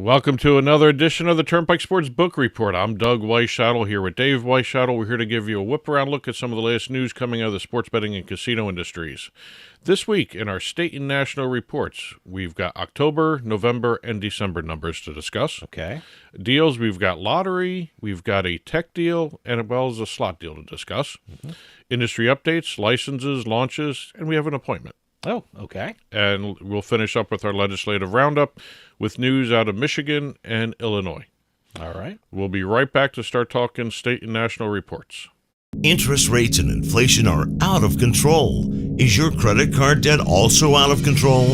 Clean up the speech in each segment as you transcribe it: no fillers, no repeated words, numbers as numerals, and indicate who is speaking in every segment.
Speaker 1: Welcome to another edition of the Turnpike Sports Book Report. I'm Doug Weischadle here with Dave Weischadle. We're here to give you a whip-around look at some of the latest news coming out of the sports betting and casino industries. This week, in our state and national reports, we've got October, November, and December numbers to discuss.
Speaker 2: Okay.
Speaker 1: Deals, we've got lottery, we've got a tech deal, and as well as a slot deal to discuss. Industry updates, licenses, launches, and we have an appointment.
Speaker 2: Oh, okay.
Speaker 1: And we'll finish up with our legislative roundup with news out of Michigan and Illinois.
Speaker 2: All right.
Speaker 1: We'll be right back to start talking state and national reports.
Speaker 3: Interest rates and inflation are out of control. Is your credit card debt also out of control?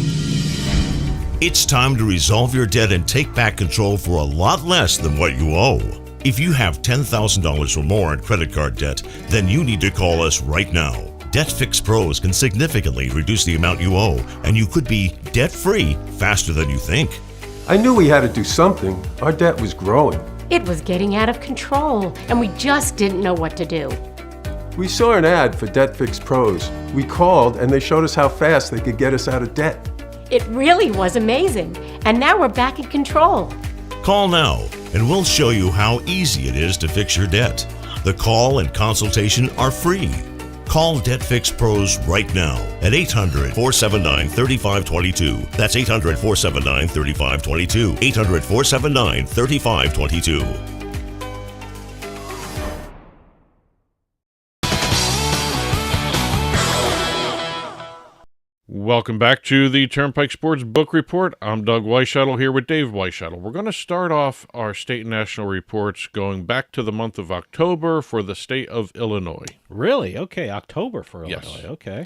Speaker 3: It's time to resolve your debt and take back control for a lot less than what you owe. If you have $10,000 or more in credit card debt, then you need to call us right now. Debt Fix Pros can significantly reduce the amount you owe, and you could be debt-free faster than you think.
Speaker 4: I knew we had to do something. Our debt was growing.
Speaker 5: It was getting out of control, and we just didn't know what to do.
Speaker 4: We saw an ad for Debt Fix Pros. We called, and they showed us how fast they could get us out of debt.
Speaker 5: It really was amazing, and now we're back in control.
Speaker 3: Call now, and we'll show you how easy it is to fix your debt. The call and consultation are free. Call Debt Fix Pros right now at 800-479-3522. That's 800-479-3522. 800-479-3522.
Speaker 1: Welcome back to the Turnpike Sports Book Report. I'm Doug Weischadle here with Dave Weischadle. We're going to start off our state and national reports going back to the month of October for the state of Illinois.
Speaker 2: Really? Okay, October for
Speaker 1: Yes.
Speaker 2: Illinois. Okay.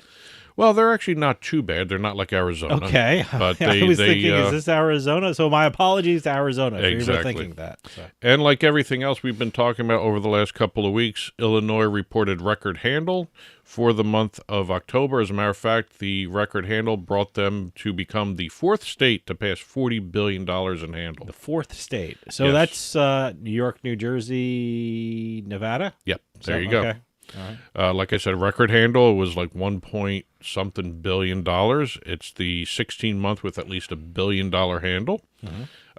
Speaker 1: Well, they're actually not too bad. They're not like Arizona.
Speaker 2: Okay.
Speaker 1: But
Speaker 2: I was thinking, is this Arizona? So my apologies to Arizona if you were thinking that. So.
Speaker 1: And like everything else we've been talking about over the last couple of weeks, Illinois reported record handle for the month of October. As a matter of fact, the record handle brought them to become the fourth state to pass $40 billion in handle.
Speaker 2: The fourth state. So
Speaker 1: Yes.
Speaker 2: that's New York, New Jersey, Nevada?
Speaker 1: Yep, there you go.
Speaker 2: Okay. All right.
Speaker 1: Like I said, record handle was like $1.something billion. It's the 16th month with at least $1 billion handle.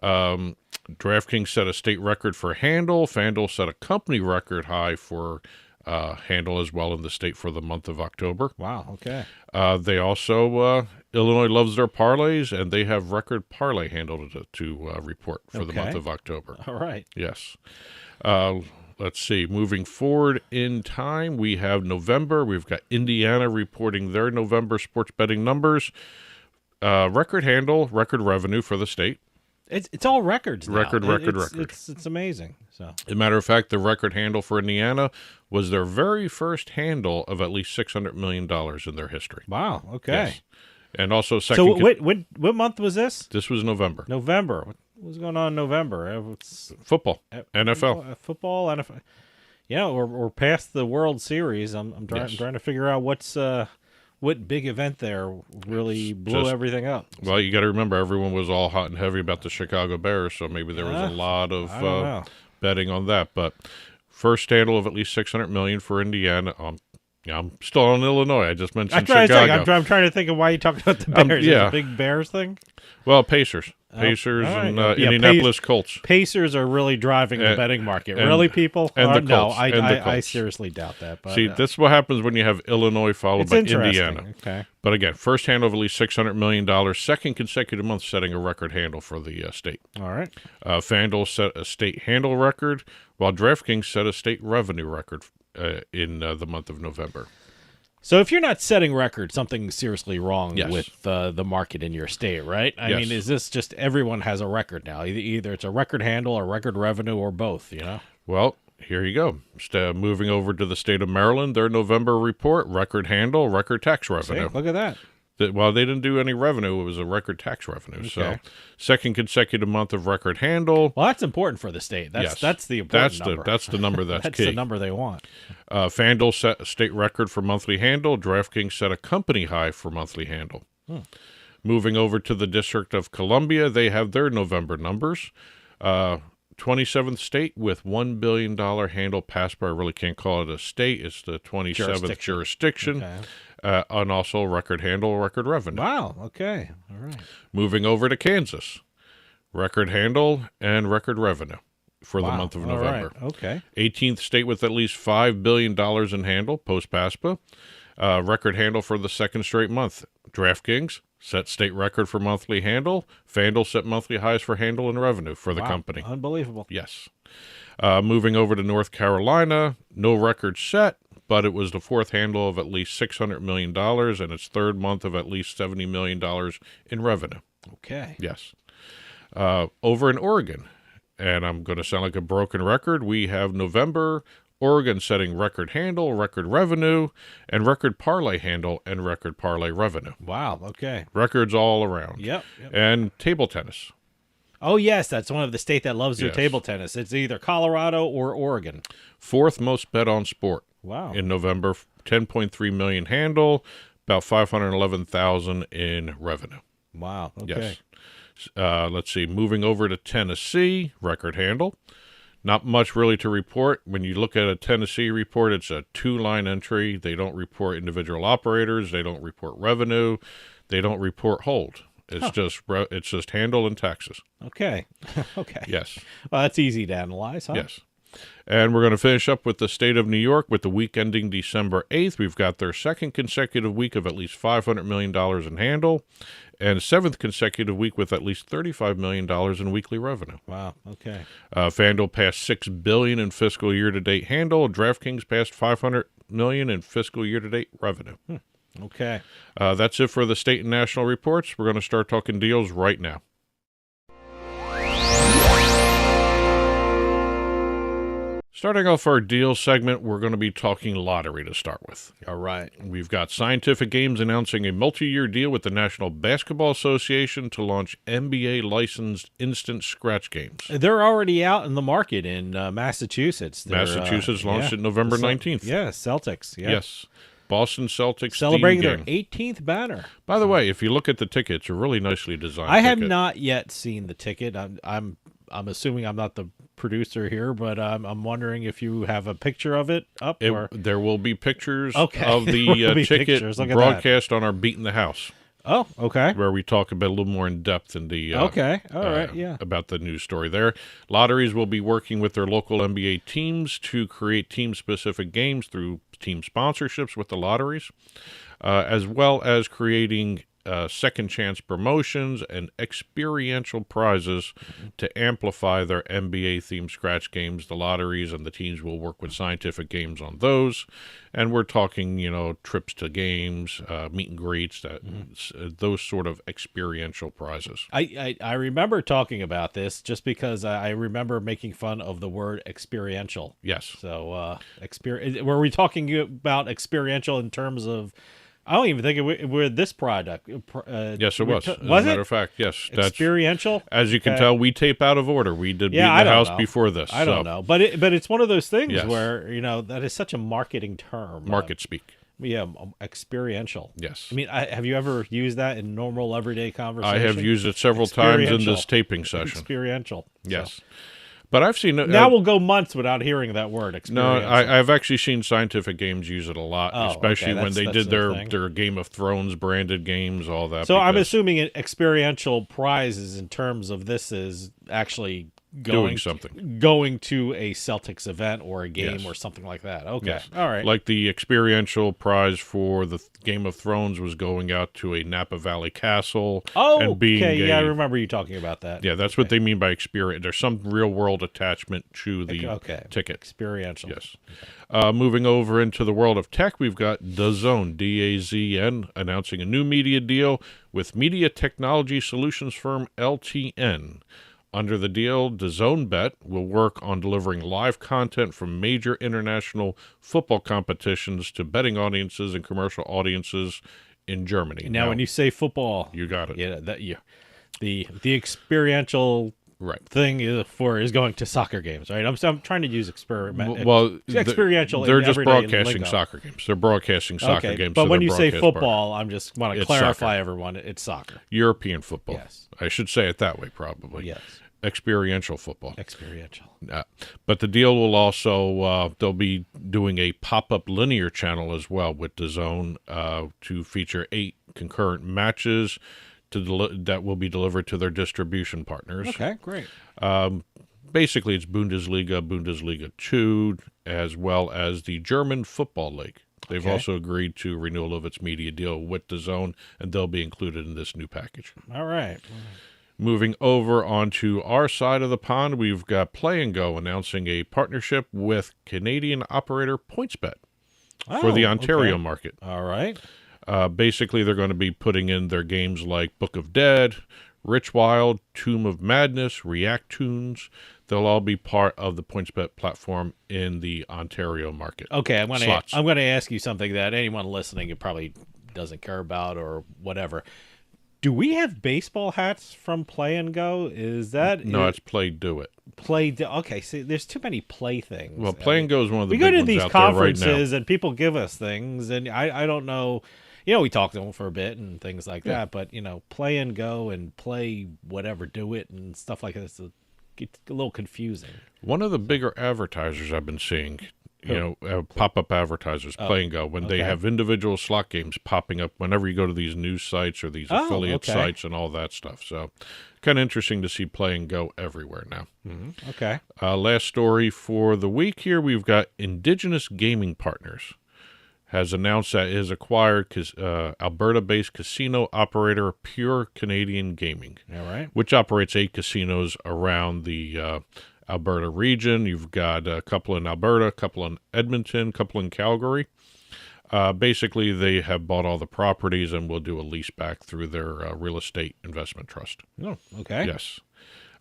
Speaker 1: DraftKings set a state record for handle. FanDuel set a company record high for handle as well in the state for the month of October.
Speaker 2: Wow, okay.
Speaker 1: They also, Illinois loves their parlays, and they have record parlay handle to report for the month of October.
Speaker 2: All right.
Speaker 1: Yes. Let's see. Moving forward in time, we have November. We've got Indiana reporting their November sports betting numbers. Record handle, record revenue for the state.
Speaker 2: It's all records now.
Speaker 1: Record.
Speaker 2: It's amazing. So.
Speaker 1: As a matter of fact, the record handle for Indiana was their very first handle of at least $600 million in their history.
Speaker 2: Wow, okay.
Speaker 1: Yes. And also second.
Speaker 2: So what month was this?
Speaker 1: This was November.
Speaker 2: November. What was going on in November?
Speaker 1: Football, NFL.
Speaker 2: Football, NFL. Yeah, we're past the World Series. I'm trying to figure out what big event there really blew everything up.
Speaker 1: Well, you got to remember, everyone was all hot and heavy about the Chicago Bears, so maybe there was a lot of betting on that. But first handle of at least $600 million for Indiana. I'm still on Illinois. I just mentioned Chicago.
Speaker 2: I'm trying to think of why you talked about the Bears. Is it a big Bears thing?
Speaker 1: Well, Pacers and Indianapolis Colts.
Speaker 2: Pacers are really driving the betting market. Really, people?
Speaker 1: And the
Speaker 2: no,
Speaker 1: Colts.
Speaker 2: I seriously doubt that. But,
Speaker 1: See, this is what happens when you have Illinois followed by Indiana.
Speaker 2: Okay.
Speaker 1: But again, first handle of at least $600 million, second consecutive month setting a record handle for the state.
Speaker 2: All right.
Speaker 1: FanDuel set a state handle record, while DraftKings set a state revenue record in the month of November.
Speaker 2: So if you're not setting records, something's seriously wrong
Speaker 1: Yes.
Speaker 2: with the market in your state, right? I mean, is this just everyone has a record now? Either it's a record handle or record revenue or both, you know?
Speaker 1: Well, here you go. Moving over to the state of Maryland, their November report, record handle, record tax revenue.
Speaker 2: See, look at that.
Speaker 1: Well, they didn't do any revenue. It was a record tax revenue.
Speaker 2: Okay.
Speaker 1: So second consecutive month of record handle.
Speaker 2: Well, that's important for the state. That's the important number.
Speaker 1: That's the number that's
Speaker 2: That's
Speaker 1: key.
Speaker 2: the number they want.
Speaker 1: FanDuel set a state record for monthly handle. DraftKings set a company high for monthly handle. Moving over to the District of Columbia, they have their November numbers. 27th state with $1 billion handle passed by, I really can't call it a state. It's the 27th jurisdiction. And also record handle, record revenue.
Speaker 2: Wow. Okay. All right.
Speaker 1: Moving over to Kansas. record handle, and record revenue for the month of November.
Speaker 2: All right. Okay.
Speaker 1: 18th state with at least $5 billion in handle, post-PASPA. Record handle for the second straight month. DraftKings set state record for monthly handle. FanDuel set monthly highs for handle and revenue for the company.
Speaker 2: Unbelievable.
Speaker 1: Yes. Moving over to North Carolina, no record set, but it was the fourth handle of at least $600 million and its third month of at least $70 million in revenue.
Speaker 2: Okay.
Speaker 1: Yes. Over in Oregon, and I'm going to sound like a broken record, we have November, Oregon setting record handle, record revenue, and record parlay handle and record parlay revenue.
Speaker 2: Wow. Okay.
Speaker 1: Records all around.
Speaker 2: Yep.
Speaker 1: And table tennis.
Speaker 2: Oh, yes. That's one of the state that loves their
Speaker 1: Yes.
Speaker 2: table tennis. It's either Colorado or Oregon.
Speaker 1: Fourth most bet on sport.
Speaker 2: Wow.
Speaker 1: In November, 10.3 million handle, about 511,000 in revenue.
Speaker 2: Wow. Okay.
Speaker 1: Yes. Let's see. Moving over to Tennessee, record handle. Not much really to report. When you look at a Tennessee report, it's a two-line entry. They don't report individual operators. They don't report revenue. They don't report hold. It's just handle and taxes.
Speaker 2: Okay. Okay.
Speaker 1: Yes.
Speaker 2: Well, that's easy to analyze, huh?
Speaker 1: Yes. And we're going to finish up with the state of New York with the week ending December 8th. We've got their second consecutive week of at least $500 million in handle and seventh consecutive week with at least $35 million in weekly revenue.
Speaker 2: Wow. Okay.
Speaker 1: FanDuel passed $6 billion in fiscal year-to-date handle. DraftKings passed $500 million in fiscal year-to-date revenue.
Speaker 2: Okay.
Speaker 1: That's it for the state and national reports. We're going to start talking deals right now. Starting off our deal segment, we're going to be talking lottery to start with.
Speaker 2: All right.
Speaker 1: We've got Scientific Games announcing a multi-year deal with the National Basketball Association to launch NBA-licensed instant scratch games.
Speaker 2: They're already out in the market in Massachusetts.
Speaker 1: Massachusetts launched it November 19th.
Speaker 2: Yeah, Celtics. Yeah.
Speaker 1: Yes. Boston Celtics
Speaker 2: Celebrating their
Speaker 1: game.
Speaker 2: 18th banner.
Speaker 1: By the way, if you look at the ticket, it's a really nicely designed
Speaker 2: I have
Speaker 1: ticket.
Speaker 2: not yet seen the ticket. I'm assuming I'm not the producer here, but I'm wondering if you have a picture of it up.
Speaker 1: There will be pictures
Speaker 2: Okay.
Speaker 1: of
Speaker 2: There will
Speaker 1: the
Speaker 2: be
Speaker 1: ticket
Speaker 2: pictures. Look at
Speaker 1: broadcast on our Beat in the House,
Speaker 2: Oh, okay.
Speaker 1: where we talk about a little more in depth in the
Speaker 2: Okay. All right. Yeah.
Speaker 1: about the news story there. Lotteries will be working with their local NBA teams to create team-specific games through team sponsorships with the lotteries, as well as creating second chance promotions and experiential prizes to amplify their NBA-themed scratch games. The lotteries and the teams will work with Scientific Games on those. And we're talking, trips to games, meet and greets, those sort of experiential prizes.
Speaker 2: I remember talking about this just because I remember making fun of the word experiential.
Speaker 1: Yes.
Speaker 2: So, were we talking about experiential in terms of? I don't even think it were this product.
Speaker 1: Yes, it was. As a
Speaker 2: Was
Speaker 1: matter
Speaker 2: it?
Speaker 1: of fact, yes. That's,
Speaker 2: Experiential?
Speaker 1: as you can
Speaker 2: Okay.
Speaker 1: tell, we tape out of order. We did Beat in
Speaker 2: I
Speaker 1: the
Speaker 2: don't
Speaker 1: House
Speaker 2: know.
Speaker 1: before this.
Speaker 2: I don't know. But it's one of those things
Speaker 1: Yes.
Speaker 2: where, that is such a marketing term.
Speaker 1: Market speak.
Speaker 2: Yeah, experiential.
Speaker 1: Yes.
Speaker 2: I mean, have you ever used that in normal everyday conversation?
Speaker 1: I have used it several times in this
Speaker 2: Experiential.
Speaker 1: taping session.
Speaker 2: Experiential.
Speaker 1: Yes.
Speaker 2: So.
Speaker 1: But I've seen it.
Speaker 2: Now we'll go months without hearing that word,
Speaker 1: No,
Speaker 2: experiential.
Speaker 1: I've actually seen Scientific Games use it a lot,
Speaker 2: Oh,
Speaker 1: especially
Speaker 2: okay,
Speaker 1: when they
Speaker 2: that's
Speaker 1: did
Speaker 2: their thing.
Speaker 1: their Game of Thrones branded games, all that.
Speaker 2: So I'm
Speaker 1: because
Speaker 2: assuming experiential prizes in terms of this is actually
Speaker 1: doing something.
Speaker 2: going to a Celtics event or a game
Speaker 1: Yes.
Speaker 2: or something like that. Okay.
Speaker 1: Yes.
Speaker 2: All right.
Speaker 1: Like the experiential prize for the Game of Thrones was going out to a Napa Valley castle and being
Speaker 2: okay. Yeah, I remember you talking about that.
Speaker 1: Yeah, that's what they mean by experience. There's some real world attachment to the ticket.
Speaker 2: Experiential.
Speaker 1: Yes. Moving over into the world of tech, we've got DAZN, DAZN, announcing a new media deal with media technology solutions firm LTN. Under the deal, DAZN Bet will work on delivering live content from major international football competitions to betting audiences and commercial audiences in Germany.
Speaker 2: Now, when you say football,
Speaker 1: you got it.
Speaker 2: the experiential
Speaker 1: Right.
Speaker 2: thing is going to soccer games, right? I'm trying to use experiential.
Speaker 1: They're
Speaker 2: in
Speaker 1: just
Speaker 2: everyday
Speaker 1: broadcasting
Speaker 2: lingo.
Speaker 1: soccer games. They're broadcasting soccer games.
Speaker 2: But
Speaker 1: so
Speaker 2: when
Speaker 1: they're
Speaker 2: you say
Speaker 1: broadcast
Speaker 2: football, I'm just want to
Speaker 1: It's
Speaker 2: clarify
Speaker 1: soccer.
Speaker 2: everyone. It's soccer.
Speaker 1: European football.
Speaker 2: Yes.
Speaker 1: I should say it that way, probably.
Speaker 2: Yes.
Speaker 1: Experiential football.
Speaker 2: Experiential.
Speaker 1: But the deal will also, they'll be doing a pop-up linear channel as well with DAZN to feature 8 concurrent matches that will be delivered to their distribution partners.
Speaker 2: Okay, great.
Speaker 1: Basically, it's Bundesliga, Bundesliga 2, as well as the German Football League. They've also agreed to renewal of its media deal with DAZN, and they'll be included in this new package.
Speaker 2: All right.
Speaker 1: Moving over onto our side of the pond, we've got Play and Go announcing a partnership with Canadian operator PointsBet for the Ontario market.
Speaker 2: All right.
Speaker 1: Basically, they're going to be putting in their games like Book of Dead, Rich Wild, Tomb of Madness, React Tunes. They'll all be part of the PointsBet platform in the Ontario market.
Speaker 2: Okay, I'm going to ask you something that anyone listening probably doesn't care about or whatever. Do we have baseball hats from Play and Go? Is that
Speaker 1: no? It's Play Do It.
Speaker 2: Okay, see, there's too many play things.
Speaker 1: Well, Play and Go is one of the
Speaker 2: big
Speaker 1: big
Speaker 2: ones. We go to
Speaker 1: ones
Speaker 2: these
Speaker 1: out there right
Speaker 2: conferences
Speaker 1: now.
Speaker 2: and people give us things, and I don't know. You know, we talk to them for a bit and things like that, but Play and Go and Play whatever, Do It and stuff like this. It's a little confusing.
Speaker 1: One of the bigger advertisers I've been seeing, pop-up advertisers, Play and Go, when they have individual slot games popping up whenever you go to these news sites or these affiliate sites and all that stuff. So kind of interesting to see Play and Go everywhere now.
Speaker 2: Mm-hmm. Okay.
Speaker 1: Last story for the week here, we've got Indigenous Gaming Partners has announced that it has acquired Alberta-based casino operator Pure Canadian Gaming,
Speaker 2: All right.
Speaker 1: which operates 8 casinos around the Alberta region. You've got a couple in Alberta, a couple in Edmonton, a couple in Calgary. Basically, they have bought all the properties and will do a lease back through their real estate investment trust.
Speaker 2: Oh, okay.
Speaker 1: Yes.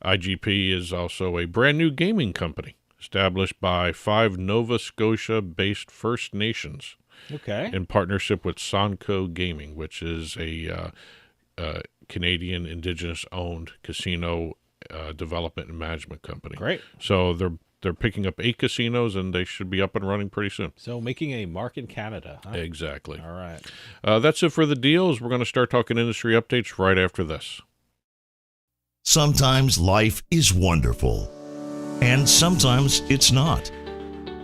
Speaker 1: IGP is also a brand new gaming company established by 5 Nova Scotia-based First Nations.
Speaker 2: Okay.
Speaker 1: In partnership with Sonco Gaming, which is a Canadian Indigenous-owned casino development and management company.
Speaker 2: Great.
Speaker 1: So they're picking up 8 casinos, and they should be up and running pretty soon.
Speaker 2: So making a mark in Canada. Huh?
Speaker 1: Exactly.
Speaker 2: All right.
Speaker 1: That's it for the deals. We're going to start talking industry updates right after this.
Speaker 3: Sometimes life is wonderful, and sometimes it's not.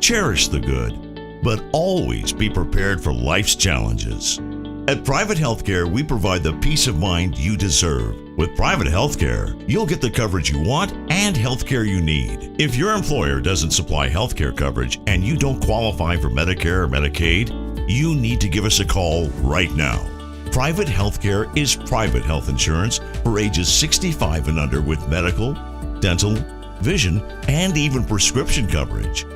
Speaker 3: Cherish the good, but always be prepared for life's challenges. At Private Healthcare, we provide the peace of mind you deserve. With Private Healthcare, you'll get the coverage you want and healthcare you need. If your employer doesn't supply healthcare coverage and you don't qualify for Medicare or Medicaid, you need to give us a call right now. Private Healthcare is private health insurance for ages 65 and under with medical, dental, vision, and even prescription coverage.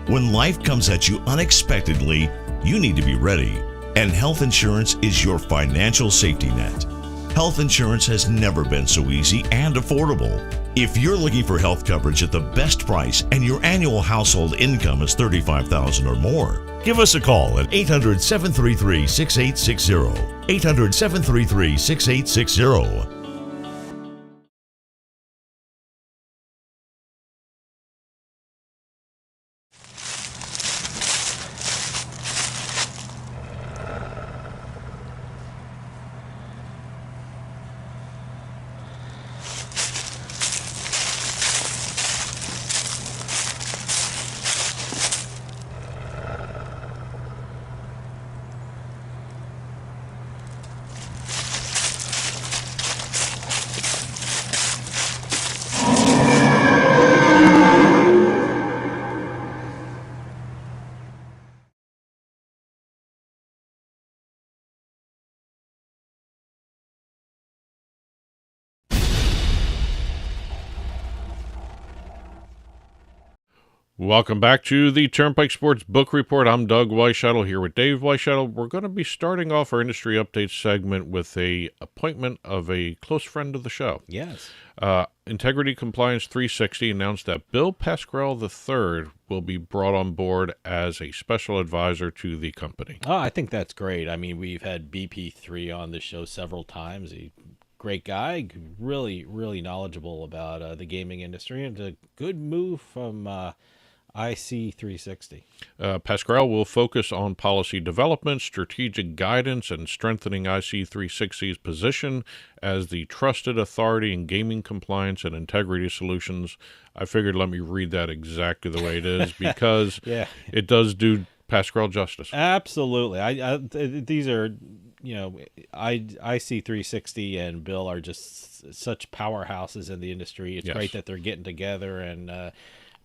Speaker 3: When life comes at you unexpectedly, you need to be ready, and health insurance is your financial safety net. Health insurance has never been so easy and affordable. If you're looking for health coverage at the best price and your annual household income is $35,000 or more, give us a call at 800-733-6860. 800-733-6860.
Speaker 1: Welcome back to the Turnpike Sports Book Report. I'm Doug Weischadle here with Dave Weischadle. We're going to be starting off our industry updates segment with a appointment of a close friend of the show.
Speaker 2: Yes.
Speaker 1: Integrity Compliance 360 announced that Bill Pasquarel III will be brought on board as a special advisor to the company.
Speaker 2: Oh, I think that's great. I mean, we've had BP3 on the show several times. Great guy, really, really knowledgeable about the gaming industry, and a good move from IC 360.
Speaker 1: Pasquarel will focus on policy development, strategic guidance, and strengthening IC 360's position as the trusted authority in gaming compliance and integrity solutions. I figured let me read that exactly the way it is because
Speaker 2: Yeah.
Speaker 1: it does do Pasquarel justice.
Speaker 2: Absolutely. These are, IC 360 and Bill are just such powerhouses in the industry. It's great that they're getting together, and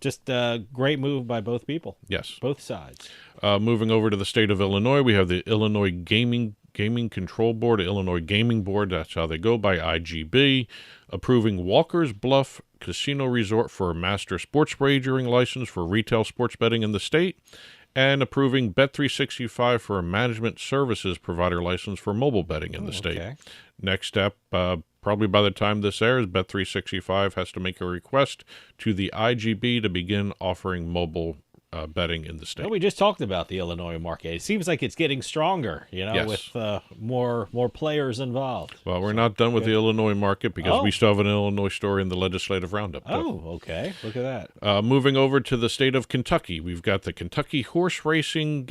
Speaker 2: just a great move by both people.
Speaker 1: Yes.
Speaker 2: Both sides.
Speaker 1: Moving over to the state of Illinois, we have the Illinois Gaming Control Board, Illinois Gaming Board, that's how they go, by IGB, approving Walker's Bluff Casino Resort for a master sports wagering license for retail sports betting in the state, and approving Bet365 for a management services provider license for mobile betting in the state.
Speaker 2: Okay.
Speaker 1: Next step, probably by the time this airs, Bet365 has to make a request to the IGB to begin offering mobile betting in the state.
Speaker 2: Well, we just talked about the Illinois market. It seems like it's getting stronger, with more players involved.
Speaker 1: Well, we're not done with the Illinois market because we still have an Illinois story in the legislative roundup.
Speaker 2: Oh, okay. Look at that.
Speaker 1: Moving over to the state of Kentucky, we've got the Kentucky Horse Racing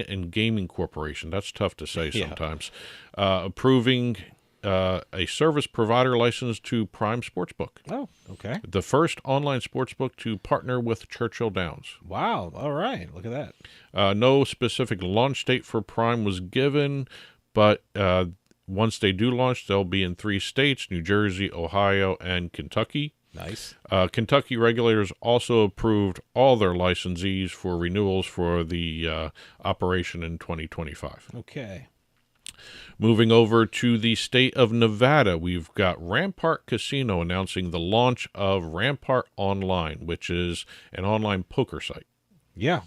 Speaker 1: and Gaming Corporation. That's tough to say sometimes. Approving a service provider license to Prime Sportsbook.
Speaker 2: Oh, okay.
Speaker 1: The first online sportsbook to partner with Churchill Downs.
Speaker 2: Wow. All right. Look at that.
Speaker 1: No specific launch date for Prime was given, but once they do launch, they'll be in 3 states, New Jersey, Ohio, and Kentucky.
Speaker 2: Nice.
Speaker 1: Kentucky regulators also approved all their licensees for renewals for the operation in 2025.
Speaker 2: Okay.
Speaker 1: Moving over to the state of Nevada, we've got Rampart Casino announcing the launch of Rampart Online, which is an online poker site.
Speaker 2: Yeah.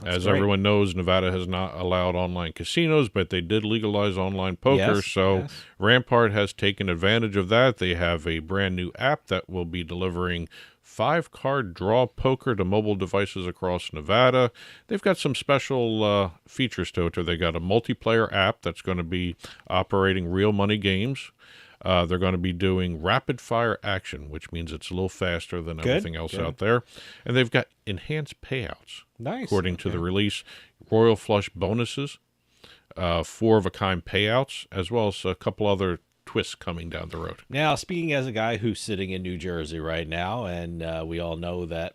Speaker 1: As everyone knows, Nevada has not allowed online casinos, but they did legalize online poker. Yes. Rampart has taken advantage of that. They have a brand new app that will be delivering 5-card draw poker to mobile devices across Nevada. They've got some special features to it. They got a multiplayer app that's going to be operating real money games. They're going to be doing rapid fire action, which means it's a little faster than everything else out there. And they've got enhanced payouts.
Speaker 2: Nice.
Speaker 1: According to the release, Royal Flush bonuses, 4-of-a-kind payouts, as well as a couple other twists coming down the road.
Speaker 2: Now, speaking as a guy who's sitting in New Jersey right now, and we all know that,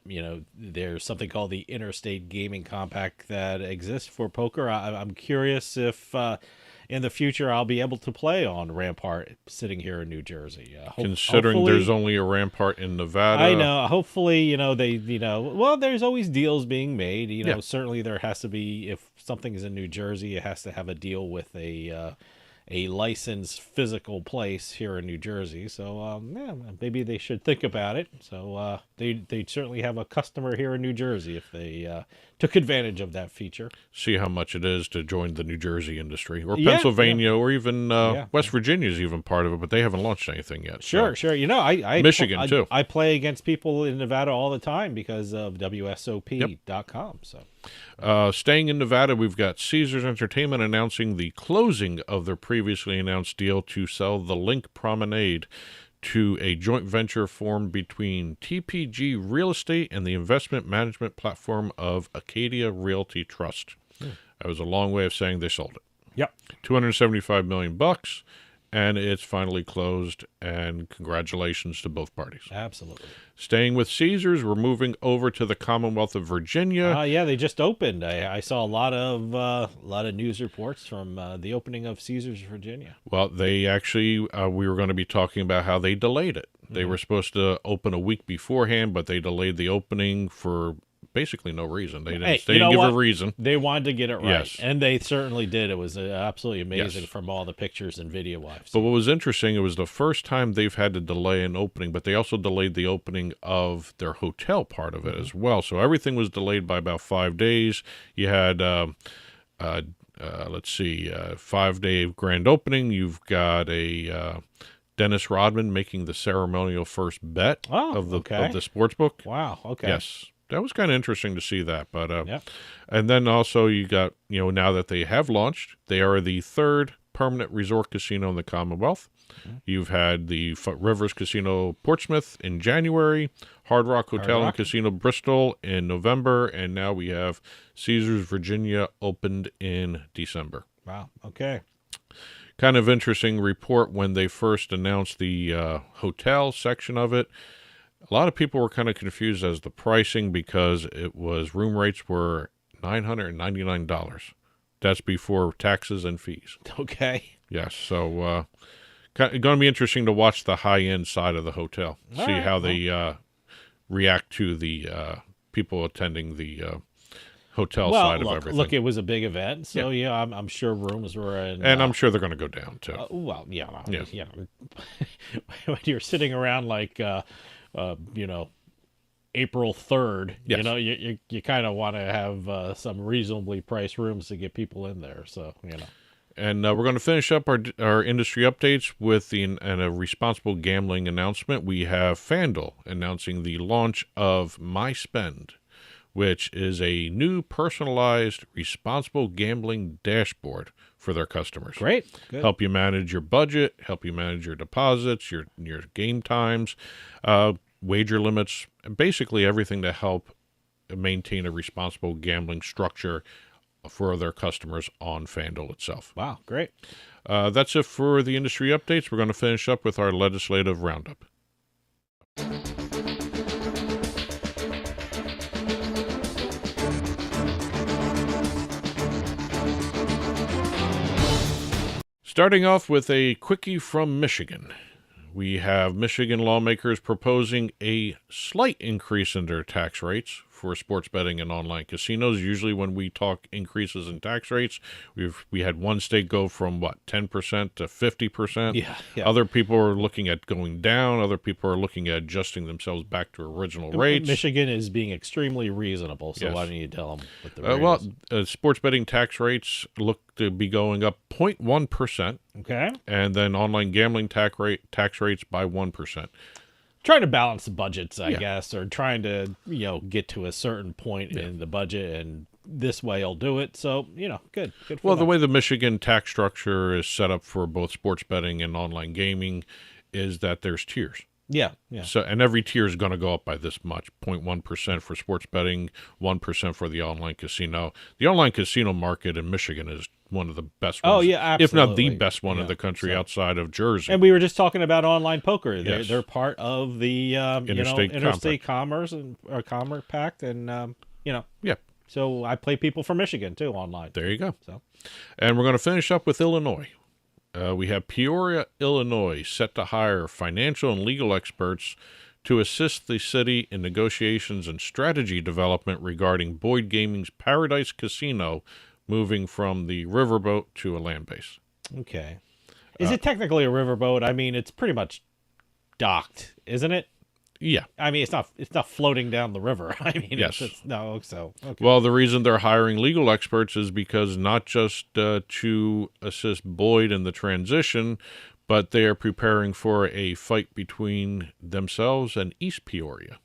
Speaker 2: there's something called the Interstate Gaming Compact that exists for poker. I'm curious if in the future I'll be able to play on Rampart sitting here in New Jersey.
Speaker 1: Considering there's only a Rampart in Nevada.
Speaker 2: I know. Hopefully, there's always deals being made. Certainly there has to be, if something is in New Jersey, it has to have a deal with a licensed physical place here in New Jersey. So maybe they should think about it. So they'd certainly have a customer here in New Jersey if they took advantage of that feature.
Speaker 1: See how much it is to join the New Jersey industry, or Pennsylvania, or even West Virginia is even part of it, but they haven't launched anything yet.
Speaker 2: Sure. I
Speaker 1: Michigan too.
Speaker 2: I play against people in Nevada all the time because of WSOP.com. So.
Speaker 1: Staying in Nevada, we've got Caesars Entertainment announcing the closing of their previously announced deal to sell the Link Promenade to a joint venture formed between TPG Real Estate and the investment management platform of Acadia Realty Trust. That was a long way of saying they sold it.
Speaker 2: Yep.
Speaker 1: $275 million, and it's finally closed, and congratulations to both parties.
Speaker 2: Absolutely.
Speaker 1: Staying with Caesars, we're moving over to the Commonwealth of Virginia.
Speaker 2: They just opened. I saw a lot of news reports from the opening of Caesars Virginia.
Speaker 1: Well, they actually, we were going to be talking about how they delayed it. They were supposed to open a week beforehand, but they delayed the opening for basically no reason. They didn't give a reason.
Speaker 2: They wanted to get it right,
Speaker 1: yes.
Speaker 2: And they certainly did. It was absolutely amazing from all the pictures and video I've seen.
Speaker 1: But what was interesting, it was the first time they've had to delay an opening, but they also delayed the opening of their hotel part of it as well. So everything was delayed by about 5 days. You had, 5-day grand opening. You've got a Dennis Rodman making the ceremonial first bet of the sports book.
Speaker 2: Wow. Okay.
Speaker 1: Yes. That was kind of interesting to see that, but and then also you got, now that they have launched, they are the 3rd permanent resort casino in the Commonwealth. You've had the Rivers Casino Portsmouth in January, Hard Rock Hotel and Casino Bristol in November, and now we have Caesars Virginia opened in December.
Speaker 2: Wow. Okay.
Speaker 1: Kind of interesting report when they first announced the hotel section of it. A lot of people were kind of confused as the pricing because it was room rates were $999 That's before taxes and fees.
Speaker 2: Okay.
Speaker 1: Yes, so going to be interesting to watch the high-end side of the hotel,
Speaker 2: All
Speaker 1: see
Speaker 2: right,
Speaker 1: how they react to the people attending the hotel side of everything.
Speaker 2: Look, it was a big event, so I'm sure rooms were in,
Speaker 1: and I'm sure they're going to go down too.
Speaker 2: Well, yeah. When you're sitting around like, April 3rd,
Speaker 1: Yes.
Speaker 2: you kind of want to have some reasonably priced rooms to get people in there. So,
Speaker 1: And we're going to finish up our industry updates with a responsible gambling announcement. We have FanDuel announcing the launch of My Spend, which is a new personalized responsible gambling dashboard for their customers.
Speaker 2: Great. Good.
Speaker 1: Help you manage your budget, help you manage your deposits, your game times, wager limits, basically everything to help maintain a responsible gambling structure for their customers on FanDuel itself.
Speaker 2: Wow, great.
Speaker 1: That's it for the industry updates. We're going to finish up with our legislative roundup. Starting off with a quickie from Michigan. We have Michigan lawmakers proposing a slight increase in their tax rates for sports betting and online casinos. Usually when we talk increases in tax rates, we had one state go from, 10% to 50%.
Speaker 2: Yeah.
Speaker 1: Other people are looking at going down. Other people are looking at adjusting themselves back to original rates.
Speaker 2: Michigan is being extremely reasonable, so
Speaker 1: Yes.
Speaker 2: why don't you tell them what the rate is?
Speaker 1: Sports betting tax rates look to be going up 0.1%,
Speaker 2: Okay.
Speaker 1: and then online gambling tax rates by 1%.
Speaker 2: Trying to balance the budgets, I
Speaker 1: Yeah.
Speaker 2: guess, or trying to, get to a certain point in the budget, and this way I'll do it. So, good for
Speaker 1: Well, the
Speaker 2: them.
Speaker 1: way the Michigan tax structure is set up for both sports betting and online gaming is that there's tiers.
Speaker 2: Yeah.
Speaker 1: So, and every tier is going to go up by this much, 0.1% for sports betting, 1% for the online casino. The online casino market in Michigan is one of the best ones.
Speaker 2: Oh, yeah,
Speaker 1: if not the
Speaker 2: absolutely.
Speaker 1: best one in the country outside of Jersey.
Speaker 2: And we were just talking about online poker.
Speaker 1: Yes.
Speaker 2: They're part of the interstate commerce and Commerce Pact, and
Speaker 1: Yeah,
Speaker 2: So I play people from Michigan too online.
Speaker 1: there you go.
Speaker 2: So
Speaker 1: And we're going to finish up with Illinois. We have Peoria, Illinois, set to hire financial and legal experts to assist the city in negotiations and strategy development regarding Boyd Gaming's Paradise Casino moving from the riverboat to a land base.
Speaker 2: okay, is it technically a riverboat? I mean, it's pretty much docked, isn't it?
Speaker 1: Yeah.
Speaker 2: I mean, it's not floating down the river. I mean,
Speaker 1: Yes.
Speaker 2: okay.
Speaker 1: Well, the reason they're hiring legal experts is because not just to assist Boyd in the transition, but they are preparing for a fight between themselves and East Peoria,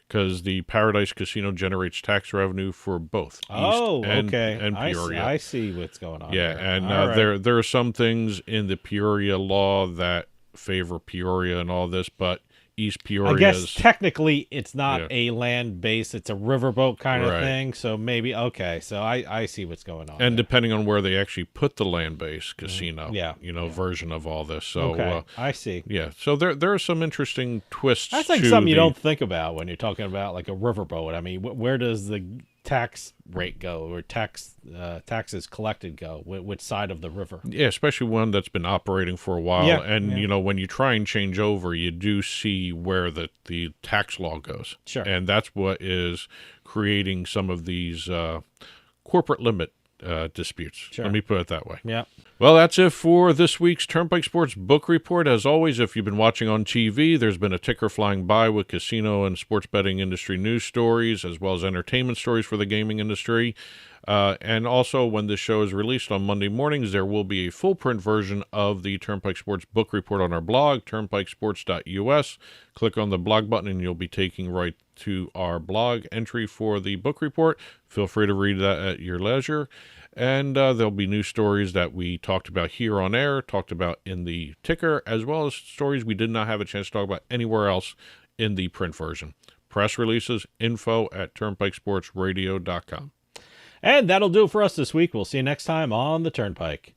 Speaker 1: because the Paradise Casino generates tax revenue for both East and Peoria.
Speaker 2: I see what's going on.
Speaker 1: Yeah,
Speaker 2: there.
Speaker 1: and
Speaker 2: All right.
Speaker 1: there are some things in the Peoria law that favor Peoria and all this, but East Peoria
Speaker 2: I guess
Speaker 1: is...
Speaker 2: technically it's not
Speaker 1: Yeah.
Speaker 2: a land base; it's a riverboat kind of
Speaker 1: Right.
Speaker 2: thing. So maybe okay. So I see what's going on.
Speaker 1: And
Speaker 2: there.
Speaker 1: depending on where they actually put the land-based casino,
Speaker 2: Yeah,
Speaker 1: version of all this. So,
Speaker 2: okay, I see.
Speaker 1: yeah. So there are some interesting twists.
Speaker 2: That's like
Speaker 1: to
Speaker 2: something you
Speaker 1: the-
Speaker 2: don't think about when you're talking about like a riverboat. I mean, where does the tax rate go, or taxes collected go? Which side of the river?
Speaker 1: Yeah, especially one that's been operating for a while.
Speaker 2: Yeah,
Speaker 1: And,
Speaker 2: yeah.
Speaker 1: when you try and change over, you do see where the tax law goes.
Speaker 2: Sure.
Speaker 1: And that's what is creating some of these corporate limit disputes.
Speaker 2: Sure.
Speaker 1: Let me put it that way.
Speaker 2: Yeah.
Speaker 1: Well, that's it for this week's Turnpike Sports Book Report. As always, if you've been watching on TV, there's been a ticker flying by with casino and sports betting industry news stories, as well as entertainment stories for the gaming industry. And also, when this show is released on Monday mornings, there will be a full print version of the Turnpike Sports Book Report on our blog, turnpikesports.us. Click on the blog button and you'll be taken right to our blog entry for the book report. Feel free to read that at your leisure. And there'll be new stories that we talked about here on air, talked about in the ticker, as well as stories we did not have a chance to talk about anywhere else in the print version. Press releases, info@turnpikesportsradio.com.
Speaker 2: And that'll do it for us this week. We'll see you next time on the Turnpike.